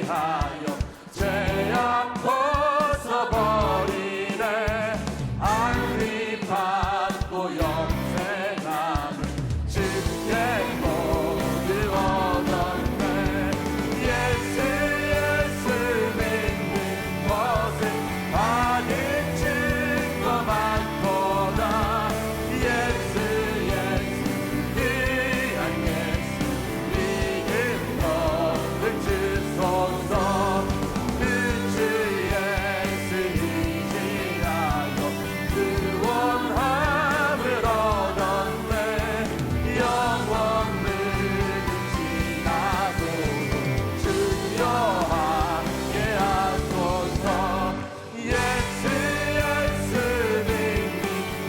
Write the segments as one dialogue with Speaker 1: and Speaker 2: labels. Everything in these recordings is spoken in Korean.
Speaker 1: 의지하여 죄악 벗어버리네. 안위 받고 영생함을 주께 모두 얻었네. 예수 믿는 것은 받은 증거 많도다. 예수 귀한 예수 믿음 너를 주소서. 그 주 예수 의지하여 구원함을 얻었네. 영원 늙음 지나도록 주여 함께 하소서. 예수 믿는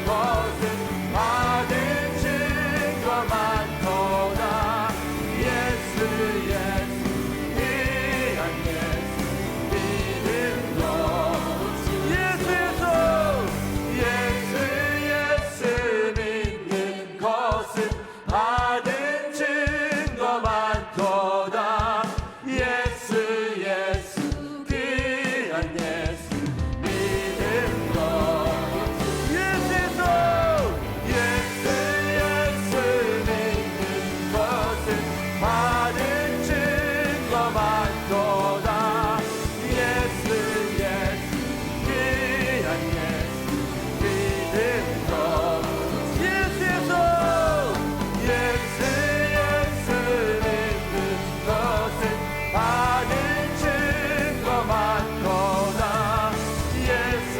Speaker 1: 것은 받은 증거 많도다. 예수 귀한 예수 믿음 너를 예수 믿는 것은 받은 증거 많도다. 예수 귀한 예수 믿음 너를 예수 믿는 것은 받은 증거 많도다. 예수 귀한 예수 믿음 너를 예수 믿는 것은 받은 증거 많도다. 예수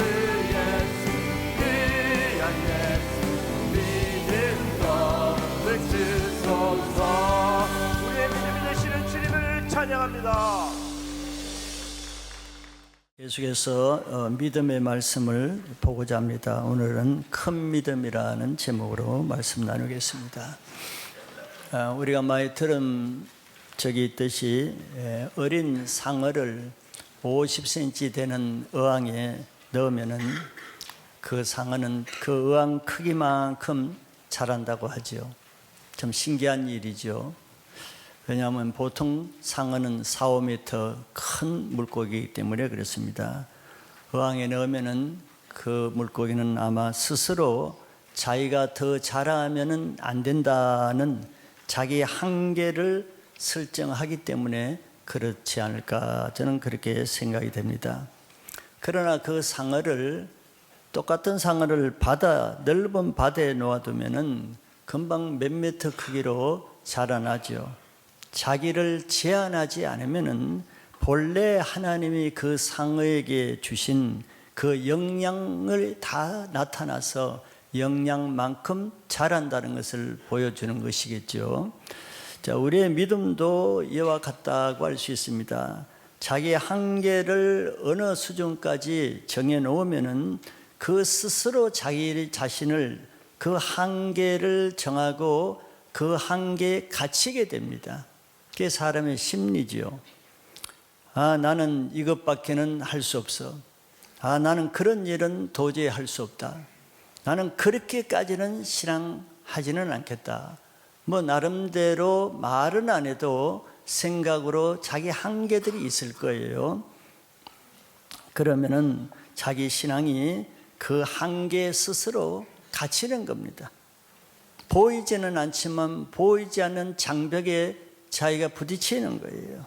Speaker 1: 귀한 예수 믿음 너를 주소서. 우리의 믿음이 되시는 주님을 찬양합니다.
Speaker 2: 계속해서 믿음의 말씀을 보고자 합니다. 오늘은 큰 믿음이라는 제목으로 말씀 나누겠습니다. 우리가 많이 들은 적이 있듯이 어린 상어를 50cm 되는 어항에 넣으면은 그 상어는 그 어항 크기만큼 자란다고 하죠. 좀 신기한 일이죠. 왜냐하면 보통 상어는 4, 5m 큰 물고기이기 때문에 그렇습니다. 어항에 넣으면은 그 물고기는 아마 스스로 자기가 더 자라면은 안 된다는 자기 한계를 설정하기 때문에 그렇지 않을까, 저는 그렇게 생각이 됩니다. 그러나 그 상어를, 똑같은 상어를 넓은 바다에 놓아두면은 금방 몇 미터 크기로 자라나죠. 자기를 제한하지 않으면은 본래 하나님이 그 상어에게 주신 그 영양을 다 나타나서 영양만큼 자란다는 것을 보여주는 것이겠죠. 자, 우리의 믿음도 이와 같다고 할 수 있습니다. 자기 한계를 어느 수준까지 정해놓으면은 그 스스로 자기 자신을 그 한계를 정하고 그 한계에 갇히게 됩니다. 그게 사람의 심리지요. 나는 이것밖에는 할 수 없어. 나는 그런 일은 도저히 할 수 없다. 나는 그렇게까지는 신앙하지는 않겠다. 나름대로 말은 안 해도 생각으로 자기 한계들이 있을 거예요. 그러면은 자기 신앙이 그 한계 스스로 갇히는 겁니다. 보이지는 않지만 보이지 않는 장벽에 자기가 부딪히는 거예요.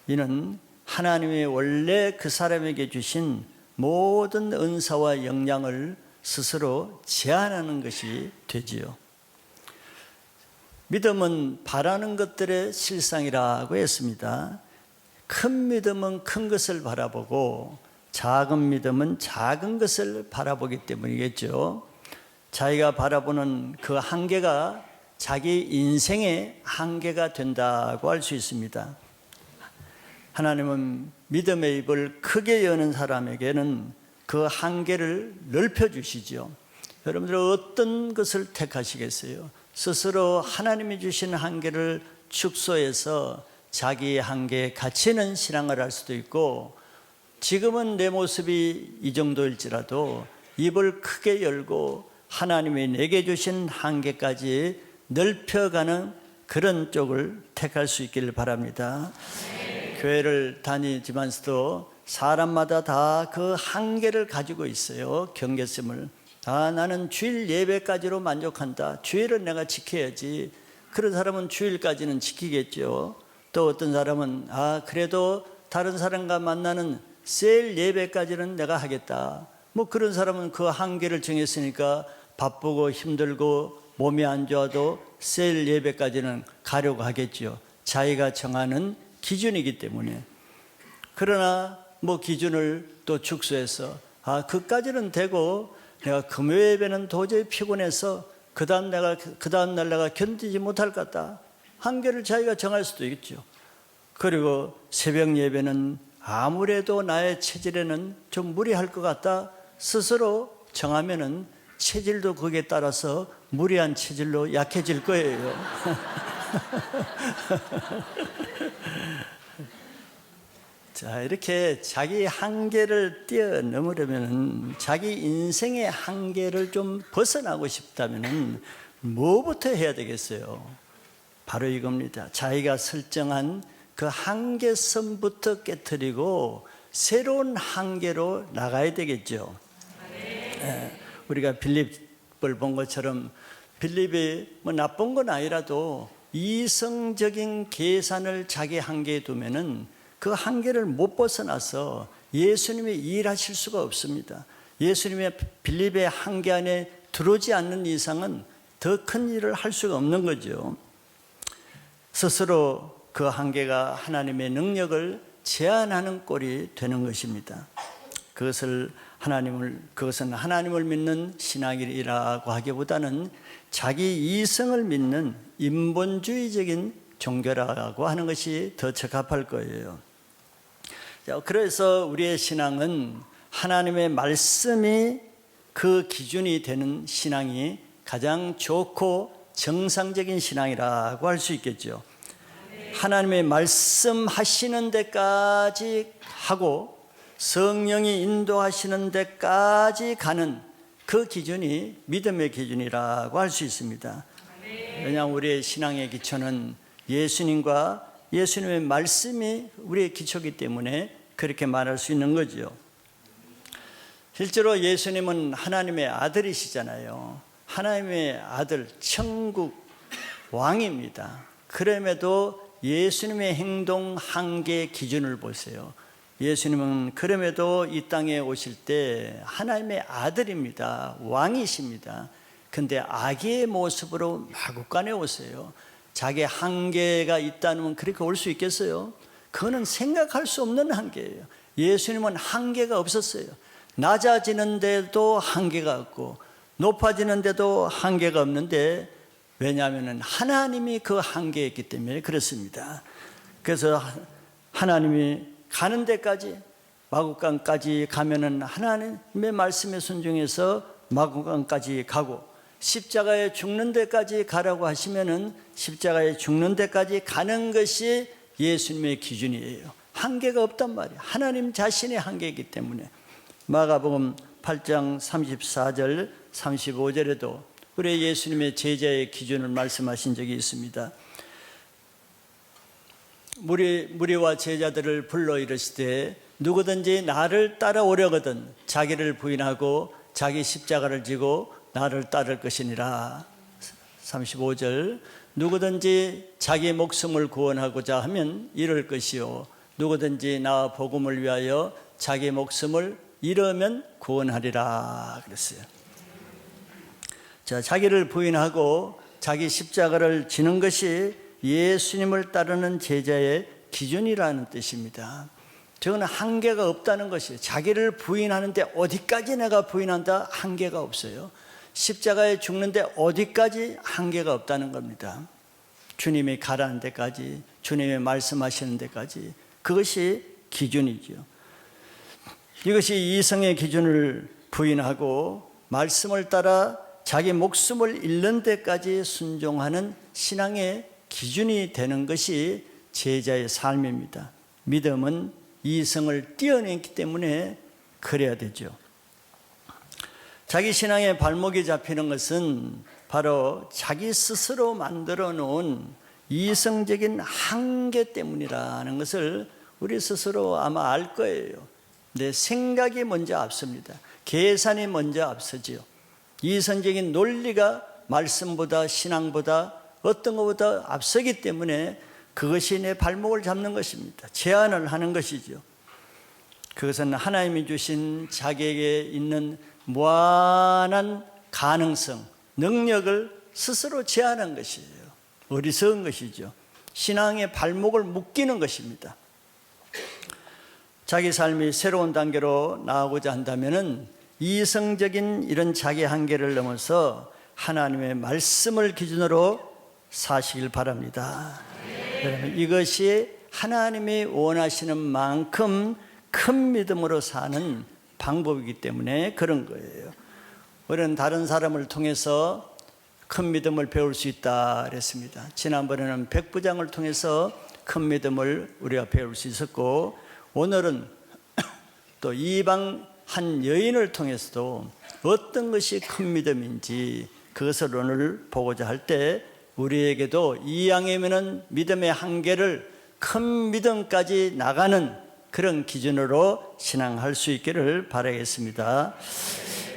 Speaker 2: 이는 하나님이 원래 그 사람에게 주신 모든 은사와 역량을 스스로 제한하는 것이 되지요. 믿음은 바라는 것들의 실상이라고 했습니다. 큰 믿음은 큰 것을 바라보고 작은 믿음은 작은 것을 바라보기 때문이겠죠. 자기가 바라보는 그 한계가 자기 인생의 한계가 된다고 할 수 있습니다. 하나님은 믿음의 입을 크게 여는 사람에게는 그 한계를 넓혀주시죠. 여러분들 어떤 것을 택하시겠어요? 스스로 하나님이 주신 한계를 축소해서 자기의 한계에 갇히는 신앙을 할 수도 있고, 지금은 내 모습이 이 정도일지라도 입을 크게 열고 하나님이 내게 주신 한계까지 넓혀가는 그런 쪽을 택할 수 있기를 바랍니다. 교회를 다니지만서도 사람마다 다 그 한계를 가지고 있어요. 경계심을. 나는 주일 예배까지로 만족한다. 주일은 내가 지켜야지. 그런 사람은 주일까지는 지키겠죠. 또 어떤 사람은 그래도 다른 사람과 만나는 세일 예배까지는 내가 하겠다. 뭐 그런 사람은 그 한계를 정했으니까 바쁘고 힘들고 몸이 안 좋아도 세일 예배까지는 가려고 하겠죠. 자기가 정하는 기준이기 때문에. 그러나 뭐 기준을 또 축소해서 그까지는 되고 내가 금요 예배는 도저히 피곤해서 그 다음 날 내가 견디지 못할 것 같다. 한계를 자기가 정할 수도 있죠. 그리고 새벽 예배는 아무래도 나의 체질에는 좀 무리할 것 같다. 스스로 정하면은 체질도 거기에 따라서 무리한 체질로 약해질 거예요. 자, 이렇게 자기 한계를 뛰어넘으려면, 자기 인생의 한계를 좀 벗어나고 싶다면 뭐부터 해야 되겠어요? 바로 이겁니다. 자기가 설정한 그 한계선부터 깨트리고 새로운 한계로 나가야 되겠죠. 우리가 빌립을 본 것처럼 빌립이 뭐 나쁜 건 아니라도 이성적인 계산을 자기 한계에 두면은 그 한계를 못 벗어나서 예수님이 일하실 수가 없습니다. 예수님의 빌립의 한계 안에 들어오지 않는 이상은 더 큰 일을 할 수가 없는 거죠. 스스로 그 한계가 하나님의 능력을 제한하는 꼴이 되는 것입니다. 그것은 하나님을 믿는 신앙이라고 하기보다는 자기 이성을 믿는 인본주의적인 종교라고 하는 것이 더 적합할 거예요. 그래서 우리의 신앙은 하나님의 말씀이 그 기준이 되는 신앙이 가장 좋고 정상적인 신앙이라고 할 수 있겠죠. 하나님의 말씀하시는 데까지 하고 성령이 인도하시는 데까지 가는 그 기준이 믿음의 기준이라고 할 수 있습니다. 왜냐하면 우리의 신앙의 기초는 예수님과 예수님의 말씀이 우리의 기초이기 때문에 그렇게 말할 수 있는 거죠. 실제로 예수님은 하나님의 아들이시잖아요. 하나님의 아들, 천국 왕입니다. 그럼에도 예수님의 행동 한계 기준을 보세요. 예수님은 그럼에도 이 땅에 오실 때 하나님의 아들입니다. 왕이십니다. 근데 아기의 모습으로 마구간에 오세요. 자기 한계가 있다면 그렇게 올 수 있겠어요? 그거는 생각할 수 없는 한계예요. 예수님은 한계가 없었어요. 낮아지는데도 한계가 없고 높아지는데도 한계가 없는데, 왜냐하면 하나님이 그 한계에 있기 때문에 그렇습니다. 그래서 하나님이 가는 데까지, 마구간까지 가면은 하나님의 말씀에 순종해서 마구간까지 가고, 십자가에 죽는 데까지 가라고 하시면은 십자가에 죽는 데까지 가는 것이 예수님의 기준이에요. 한계가 없단 말이에요. 하나님 자신의 한계이기 때문에. 마가복음 8장 34절 35절에도 우리 예수님의 제자의 기준을 말씀하신 적이 있습니다. 무리와 제자들을 불러 이르시되 누구든지 나를 따라오려거든 자기를 부인하고 자기 십자가를 지고 나를 따를 것이니라. 35절 누구든지 자기 목숨을 구원하고자 하면 잃을 것이요 누구든지 나 복음을 위하여 자기 목숨을 잃으면 구원하리라 그랬어요. 자, 자기를 부인하고 자기 십자가를 지는 것이 예수님을 따르는 제자의 기준이라는 뜻입니다. 저는 한계가 없다는 것이에요. 자기를 부인하는데 어디까지 내가 부인한다? 한계가 없어요. 십자가에 죽는데 어디까지 한계가 없다는 겁니다. 주님이 가라는 데까지, 주님이 말씀하시는 데까지, 그것이 기준이죠. 이것이 이성의 기준을 부인하고 말씀을 따라 자기 목숨을 잃는 데까지 순종하는 신앙의 기준이 되는 것이 제자의 삶입니다. 믿음은 이성을 뛰어넘기 때문에 그래야 되죠. 자기 신앙의 발목이 잡히는 것은 바로 자기 스스로 만들어 놓은 이성적인 한계 때문이라는 것을 우리 스스로 아마 알 거예요. 내 생각이 먼저 앞섭니다. 계산이 먼저 앞서지요. 이성적인 논리가 말씀보다 신앙보다 어떤 것보다 앞서기 때문에 그것이 내 발목을 잡는 것입니다. 제한을 하는 것이죠. 그것은 하나님이 주신 자기에게 있는 무한한 가능성, 능력을 스스로 제한한 것이에요. 어리석은 것이죠. 신앙의 발목을 묶이는 것입니다. 자기 삶이 새로운 단계로 나아가고자 한다면 이성적인 이런 자기 한계를 넘어서 하나님의 말씀을 기준으로 사시길 바랍니다. 여러분, 이것이 하나님이 원하시는 만큼 큰 믿음으로 사는 방법이기 때문에 그런 거예요. 우리는 다른 사람을 통해서 큰 믿음을 배울 수 있다 그랬습니다. 지난번에는 백부장을 통해서 큰 믿음을 우리가 배울 수 있었고, 오늘은 또 이방 한 여인을 통해서도 어떤 것이 큰 믿음인지 그것을 오늘 보고자 할 때, 우리에게도 이왕이면 믿음의 한계를 큰 믿음까지 나가는 그런 기준으로 신앙할 수 있기를 바라겠습니다.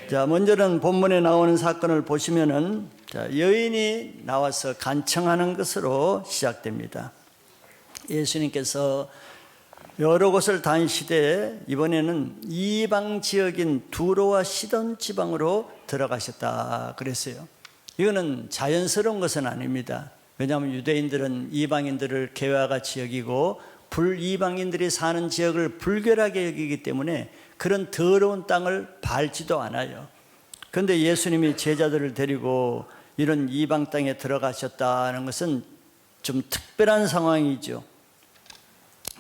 Speaker 2: 자, 먼저는 본문에 나오는 사건을 보시면은 여인이 나와서 간청하는 것으로 시작됩니다. 예수님께서 여러 곳을 다니시되 이번에는 이방 지역인 두로와 시돈 지방으로 들어가셨다 그랬어요. 이거는 자연스러운 것은 아닙니다. 왜냐하면 유대인들은 이방인들을 개와 같이 여기고 불이방인들이 사는 지역을 불결하게 여기기 때문에 그런 더러운 땅을 밟지도 않아요. 그런데 예수님이 제자들을 데리고 이런 이방 땅에 들어가셨다는 것은 좀 특별한 상황이죠.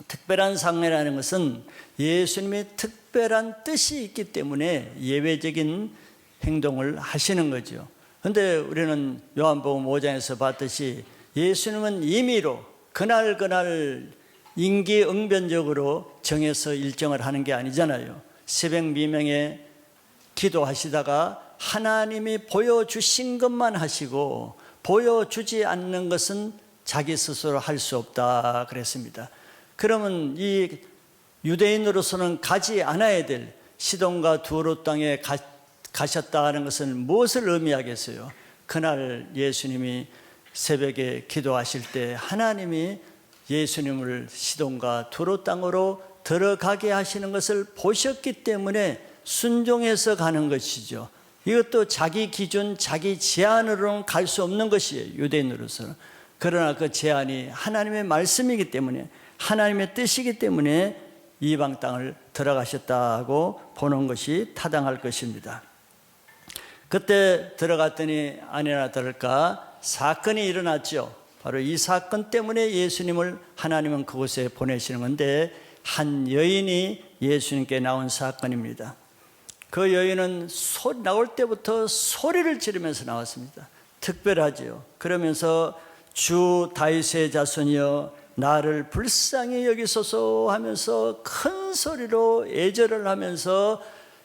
Speaker 2: 특별한 상황이라는 것은 예수님의 특별한 뜻이 있기 때문에 예외적인 행동을 하시는 거죠. 그런데 우리는 요한복음 5장에서 봤듯이 예수님은 임의로 그날 임기응변적으로 정해서 일정을 하는 게 아니잖아요. 새벽 미명에 기도하시다가 하나님이 보여주신 것만 하시고 보여주지 않는 것은 자기 스스로 할 수 없다 그랬습니다. 그러면 이 유대인으로서는 가지 않아야 될 시돈과 두로 땅에 가셨다는 것은 무엇을 의미하겠어요? 그날 예수님이 새벽에 기도하실 때 하나님이 예수님을 시돈과 두로 땅으로 들어가게 하시는 것을 보셨기 때문에 순종해서 가는 것이죠. 이것도 자기 기준, 자기 제한으로는 갈 수 없는 것이에요, 유대인으로서는. 그러나 그 제한이 하나님의 말씀이기 때문에, 하나님의 뜻이기 때문에 이방 땅을 들어가셨다고 보는 것이 타당할 것입니다. 그때 들어갔더니 아니나 다를까 사건이 일어났죠. 바로 이 사건 때문에 예수님을 하나님은 그곳에 보내시는 건데, 한 여인이 예수님께 나온 사건입니다. 그 여인은 나올 때부터 소리를 지르면서 나왔습니다. 특별하지요. 그러면서 주 다윗의 자손이여 나를 불쌍히 여기소서 하면서 큰 소리로 애절을 하면서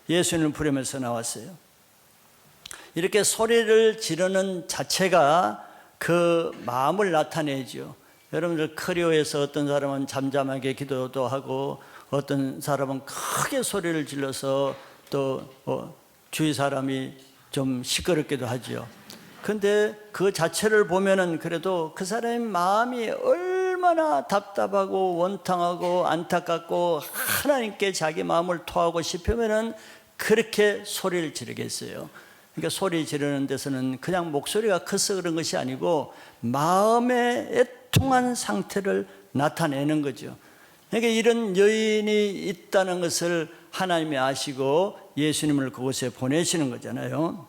Speaker 2: 예수님을 부르면서 나왔어요. 이렇게 소리를 지르는 자체가 그 마음을 나타내죠. 여러분들 크리오에서 어떤 사람은 잠잠하게 기도도 하고 어떤 사람은 크게 소리를 질러서 또 주위 사람이 좀 시끄럽기도 하죠. 근데 그 자체를 보면은 그래도 그 사람의 마음이 얼마나 답답하고 원탕하고 안타깝고 하나님께 자기 마음을 토하고 싶으면은 그렇게 소리를 지르겠어요. 그러니까 소리 지르는 데서는 그냥 목소리가 커서 그런 것이 아니고 마음의 애통한 상태를 나타내는 거죠. 그러니까 이런 여인이 있다는 것을 하나님이 아시고 예수님을 그곳에 보내시는 거잖아요.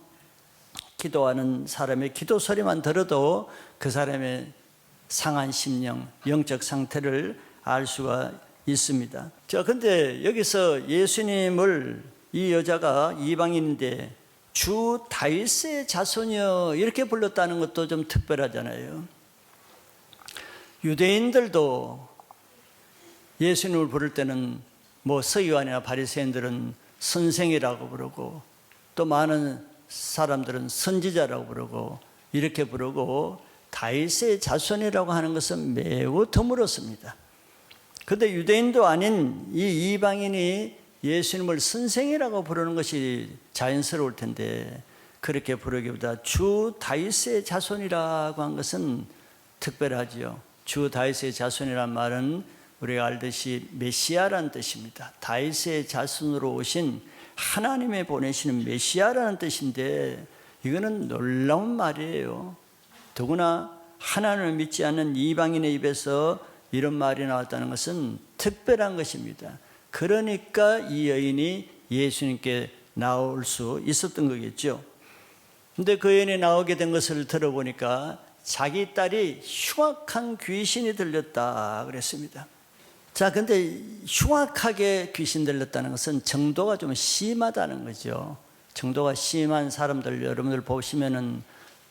Speaker 2: 기도하는 사람의 기도 소리만 들어도 그 사람의 상한 심령, 영적 상태를 알 수가 있습니다. 자, 근데 여기서 예수님을 이 여자가 이방인인데 주 다윗의 자손이여 이렇게 불렀다는 것도 좀 특별하잖아요. 유대인들도 예수님을 부를 때는 뭐 서기관이나 바리새인들은 선생이라고 부르고 또 많은 사람들은 선지자라고 부르고 이렇게 부르고 다윗의 자손이라고 하는 것은 매우 드물었습니다. 그런데 유대인도 아닌 이 이방인이 예수님을 선생이라고 부르는 것이 자연스러울 텐데 그렇게 부르기보다 주 다윗의 자손이라고 한 것은 특별하지요. 주 다윗의 자손이란 말은 우리가 알듯이 메시아라는 뜻입니다. 다윗의 자손으로 오신 하나님의 보내시는 메시아라는 뜻인데 이거는 놀라운 말이에요. 더구나 하나님을 믿지 않는 이방인의 입에서 이런 말이 나왔다는 것은 특별한 것입니다. 그러니까 이 여인이 예수님께 나올 수 있었던 거겠죠. 근데 그 여인이 나오게 된 것을 들어보니까 자기 딸이 흉악한 귀신이 들렸다 그랬습니다. 자, 근데 흉악하게 귀신 들렸다는 것은 정도가 좀 심하다는 거죠. 정도가 심한 사람들 여러분들 보시면은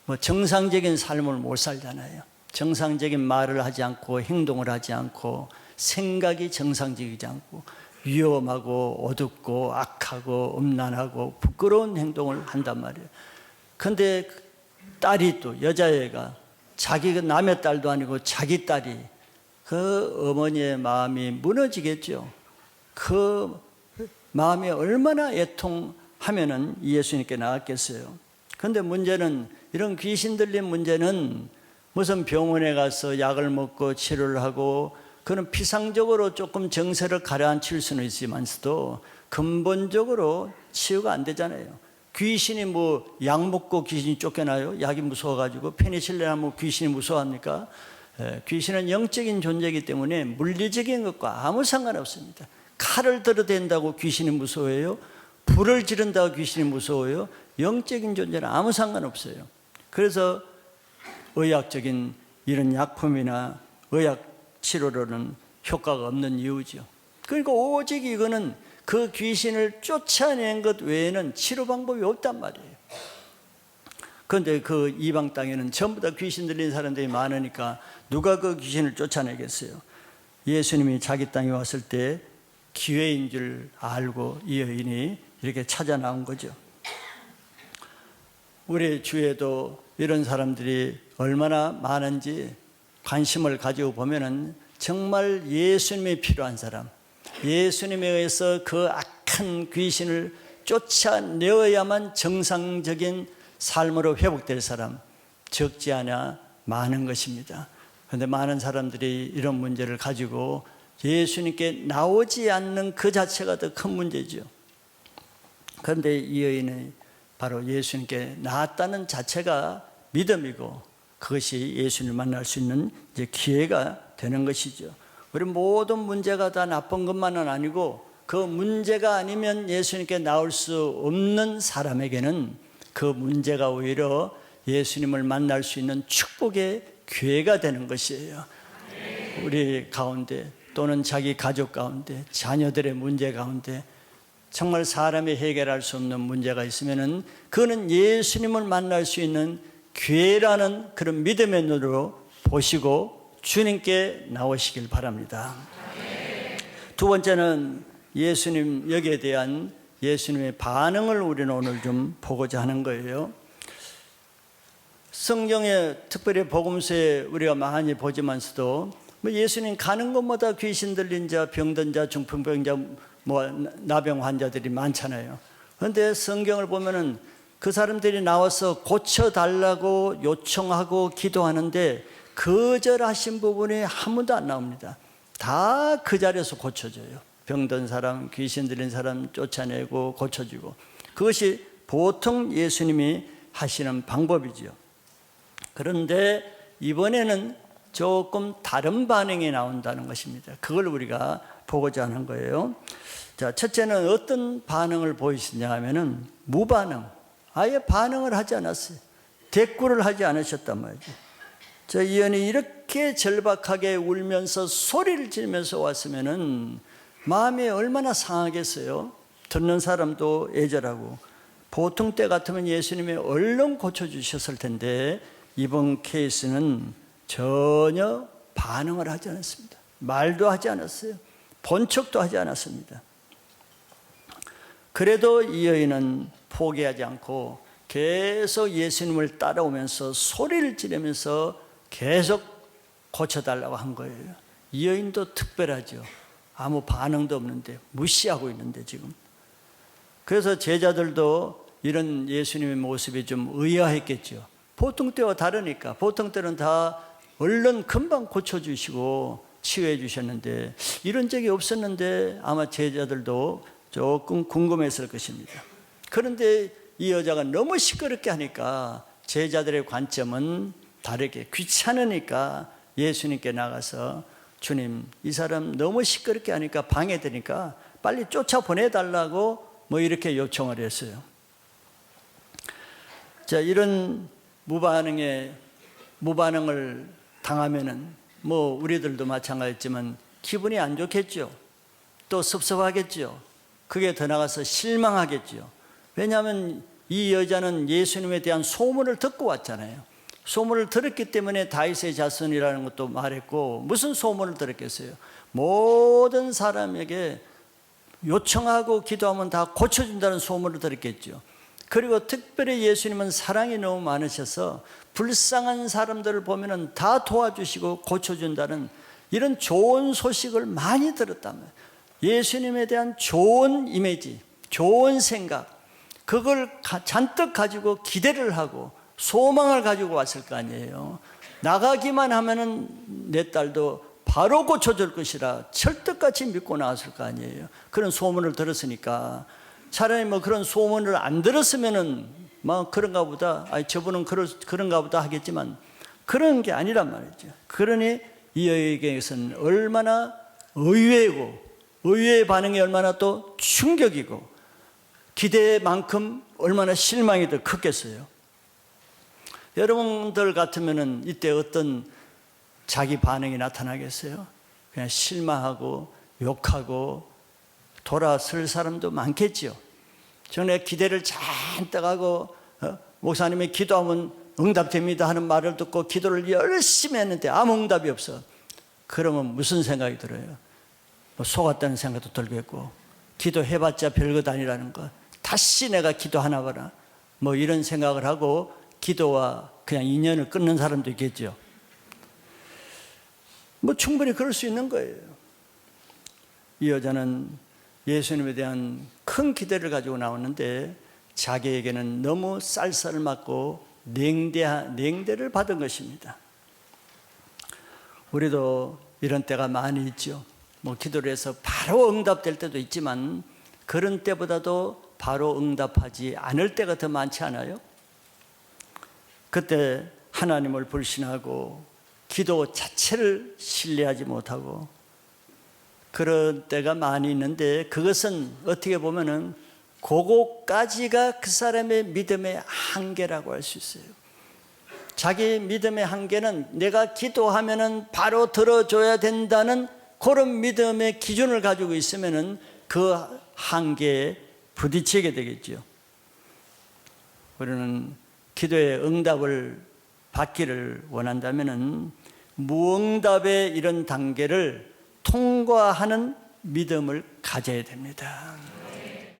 Speaker 2: 뭐 정상적인 삶을 못 살잖아요. 정상적인 말을 하지 않고 행동을 하지 않고 생각이 정상적이지 않고 위험하고 어둡고 악하고 음란하고 부끄러운 행동을 한단 말이에요. 근데 딸이 또 여자애가 자기가 남의 딸도 아니고 자기 딸이 그 어머니의 마음이 무너지겠죠. 그 마음이 얼마나 애통하면은 예수님께 나왔겠어요. 그런데 문제는 이런 귀신 들린 문제는 무슨 병원에 가서 약을 먹고 치료를 하고 그는 피상적으로 조금 정세를 가라앉힐 수는 있지만서도 근본적으로 치유가 안 되잖아요. 귀신이 뭐 약 먹고 귀신이 쫓겨나요? 약이 무서워가지고 페니실린 하면 귀신이 무서워합니까? 귀신은 영적인 존재이기 때문에 물리적인 것과 아무 상관없습니다. 칼을 들어댄다고 귀신이 무서워해요? 불을 지른다고 귀신이 무서워요? 영적인 존재는 아무 상관없어요. 그래서 의학적인 이런 약품이나 의학 치료로는 효과가 없는 이유죠. 그러니까 오직 이거는 그 귀신을 쫓아낸 것 외에는 치료 방법이 없단 말이에요. 그런데 그 이방 땅에는 전부 다 귀신 들린 사람들이 많으니까 누가 그 귀신을 쫓아내겠어요? 예수님이 자기 땅에 왔을 때 기회인 줄 알고 이 여인이 이렇게 찾아 나온 거죠. 우리 주위에도 이런 사람들이 얼마나 많은지 관심을 가지고 보면은 정말 예수님이 필요한 사람, 예수님에 의해서 그 악한 귀신을 쫓아내어야만 정상적인 삶으로 회복될 사람 적지 않아 많은 것입니다. 그런데 많은 사람들이 이런 문제를 가지고 예수님께 나오지 않는 그 자체가 더 큰 문제죠. 그런데 이 여인은 바로 예수님께 나왔다는 자체가 믿음이고 그것이 예수님을 만날 수 있는 이제 기회가 되는 것이죠. 우리 모든 문제가 다 나쁜 것만은 아니고 그 문제가 아니면 예수님께 나올 수 없는 사람에게는 그 문제가 오히려 예수님을 만날 수 있는 축복의 기회가 되는 것이에요. 우리 가운데 또는 자기 가족 가운데 자녀들의 문제 가운데 정말 사람이 해결할 수 없는 문제가 있으면은 그거는 예수님을 만날 수 있는 기회라는 그런 믿음의 눈으로 보시고 주님께 나오시길 바랍니다. 두 번째는 예수님 여기에 대한 예수님의 반응을 우리는 오늘 좀 보고자 하는 거예요. 성경에 특별히 복음서에 우리가 많이 보지만서도 뭐 예수님 가는 곳마다 귀신 들린 자, 병든 자, 중풍병자, 뭐 나병 환자들이 많잖아요. 그런데 성경을 보면은 그 사람들이 나와서 고쳐달라고 요청하고 기도하는데 거절하신 부분이 한 번도 안 나옵니다. 다 그 자리에서 고쳐져요. 병든 사람, 귀신 들린 사람 쫓아내고 고쳐주고 그것이 보통 예수님이 하시는 방법이죠. 그런데 이번에는 조금 다른 반응이 나온다는 것입니다. 그걸 우리가 보고자 하는 거예요. 자, 첫째는 어떤 반응을 보이시냐 하면은 무반응. 아예 반응을 하지 않았어요. 대꾸를 하지 않으셨단 말이죠. 저 이언이 이렇게 절박하게 울면서 소리를 지르면서 왔으면은 마음이 얼마나 상하겠어요. 듣는 사람도 애절하고 보통 때 같으면 예수님이 얼른 고쳐주셨을 텐데 이번 케이스는 전혀 반응을 하지 않았습니다. 말도 하지 않았어요. 본 척도 하지 않았습니다. 그래도 이 여인은 포기하지 않고 계속 예수님을 따라오면서 소리를 지르면서 계속 고쳐달라고 한 거예요. 이 여인도 특별하죠. 아무 반응도 없는데, 무시하고 있는데 지금. 그래서 제자들도 이런 예수님의 모습이 좀 의아했겠죠. 보통 때와 다르니까. 보통 때는 다 얼른 금방 고쳐주시고 치유해 주셨는데, 이런 적이 없었는데 아마 제자들도 조금 궁금했을 것입니다. 그런데 이 여자가 너무 시끄럽게 하니까 제자들의 관점은 다르게, 귀찮으니까 예수님께 나가서 주님, 이 사람 너무 시끄럽게 하니까 방해되니까 빨리 쫓아 보내달라고 뭐 이렇게 요청을 했어요. 자, 이런 무반응을 당하면은 뭐 우리들도 마찬가지지만 기분이 안 좋겠죠. 또 섭섭하겠죠. 그게 더 나가서 실망하겠죠. 왜냐하면 이 여자는 예수님에 대한 소문을 듣고 왔잖아요. 소문을 들었기 때문에 다윗의 자손이라는 것도 말했고, 무슨 소문을 들었겠어요? 모든 사람에게 요청하고 기도하면 다 고쳐준다는 소문을 들었겠죠. 그리고 특별히 예수님은 사랑이 너무 많으셔서 불쌍한 사람들을 보면 다 도와주시고 고쳐준다는 이런 좋은 소식을 많이 들었단 말이에요. 예수님에 대한 좋은 이미지, 좋은 생각, 그걸 잔뜩 가지고 기대를 하고 소망을 가지고 왔을 거 아니에요. 나가기만 하면은 내 딸도 바로 고쳐줄 것이라 철떡같이 믿고 나왔을 거 아니에요. 그런 소문을 들었으니까. 차라리 뭐 그런 소문을 안 들었으면은 뭐 그런가 보다, 저분은 그런가 보다 하겠지만, 그런 게 아니란 말이죠. 그러니 이 여인에게서는 얼마나 의외고, 의외의 반응이 얼마나 또 충격이고, 기대만큼 얼마나 실망이 더 컸겠어요. 여러분들 같으면은 이때 어떤 자기 반응이 나타나겠어요? 그냥 실망하고 욕하고 돌아설 사람도 많겠죠. 전에 기대를 잔뜩 하고 목사님이 기도하면 응답됩니다 하는 말을 듣고 기도를 열심히 했는데 아무 응답이 없어. 그러면 무슨 생각이 들어요? 뭐 속았다는 생각도 들겠고, 기도해봤자 별것 아니라는 거, 다시 내가 기도하나 봐라, 뭐 이런 생각을 하고 기도와 그냥 인연을 끊는 사람도 있겠죠. 뭐 충분히 그럴 수 있는 거예요. 이 여자는 예수님에 대한 큰 기대를 가지고 나왔는데 자기에게는 너무 쌀쌀을 맞고 냉대를 받은 것입니다. 우리도 이런 때가 많이 있죠. 뭐 기도를 해서 바로 응답될 때도 있지만 그런 때보다도 바로 응답하지 않을 때가 더 많지 않아요? 그때 하나님을 불신하고 기도 자체를 신뢰하지 못하고 그런 때가 많이 있는데, 그것은 어떻게 보면은 그거까지가 그 사람의 믿음의 한계라고 할 수 있어요. 자기 믿음의 한계는 내가 기도하면은 바로 들어줘야 된다는 그런 믿음의 기준을 가지고 있으면은 그 한계에 부딪히게 되겠죠. 우리는 기도의 응답을 받기를 원한다면은 무응답의 이런 단계를 통과하는 믿음을 가져야 됩니다.